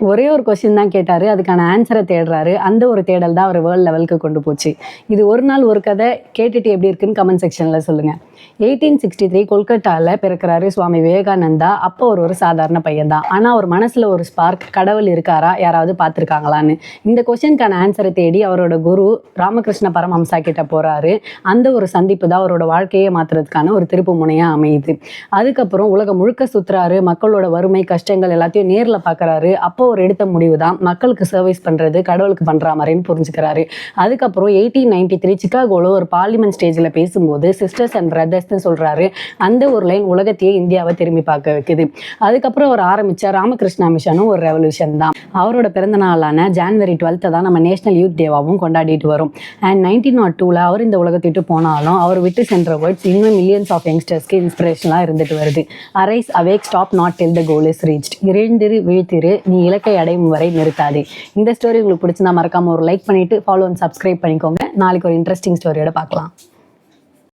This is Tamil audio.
ஒரே ஒரு கொஸ்டின் தான் கேட்டார், அதுக்கான ஆன்சரை தேடுறாரு. அந்த ஒரு தேடல் தான் அவர் வேர்ல்டு லெவலுக்கு கொண்டு போச்சு. இது ஒரு நாள் ஒரு கதை. கேட்டுட்டு எப்படி இருக்குன்னு கமெண்ட் செக்ஷனில் சொல்லுங்கள். 1863 கொல்கட்டாவில் பிறக்கிறாரு சுவாமி விவேகானந்தா. அப்போ ஒரு சாதாரண பையன் தான். ஆனால் அவர் மனசில் ஒரு ஸ்பார்க், கடவுள் இருக்காரா, யாராவது பார்த்துருக்காங்களான்னு. இந்த கொஸ்டினுக்கான ஆன்சரை தேடி அவரோட குரு ராமகிருஷ்ண பரமஹம்சா கிட்ட போகிறாரு. அந்த ஒரு சந்திப்பு தான் அவரோட வாழ்க்கையை மாற்றுறதுக்கான ஒரு திருப்பு முனையாக அமையுது. அதுக்கப்புறம் உலகம் முழுக்க சுற்றுறாரு. மக்களோட வறுமை கஷ்டங்கள் எல்லாத்தையும் நேரில் பார்க்குறாரு. அப்போ ஒரு எடுத்த முடிவு தான் மக்களுக்கு சர்வீஸ் பண்ணுறது கடவுளுக்கு பண்ணுற மாதிரின்னு புரிஞ்சுக்கிறாரு. அதுக்கப்புறம் 1893 சிகாகோவில் ஒரு பார்லிமெண்ட் ஸ்டேஜில் பேசும்போது சிஸ்டர்ஸ் அண்ட் பிரதர்ஸ்ன்னு சொல்கிறாரு. அந்த ஒரு லைன் உலகத்தையே இந்தியாவை திரும்பி பார்க்க வைக்குது. அதுக்கப்புறம் அவர் ஆரம்பித்த ராமகிருஷ்ணா மிஷனும் ஒரு ரெவல்யூஷன் தான். அவரோட பிறந்த நாளான ஜான்வரி 12 தான் நம்ம நேஷனல் யூத் டேவாகவும் கொண்டாடிட்டு வரும். அண்ட் 1902 அவர் இந்த உலகத்தை விட்டு போனாலும் அவர் விட்டு சென்ற வேர்ட்ஸ் இன்னும் மில்லியன்ஸ் ஆஃப் யங்ஸ்டர்ஸ்க்கு இன்ஸ்பிரேஷனாக இருந்துட்டு வருது. Arise awake stop not till the goal is reached. எழுந்திரு விழித்திரு, நீ இலக்கை அடையும் வரை நிறுத்தாதே. இந்த ஸ்டோரி உங்களுக்கு பிடிச்சிருந்தா மறக்காம ஒரு லைக் பண்ணிட்டு ஃபாலோ அண்ட் சப்ஸ்கிரைப் பண்ணிக்கோங்க. நாளைக்கு ஒரு இன்ட்ரெஸ்டிங் ஸ்டோரியோட பார்க்கலாம்.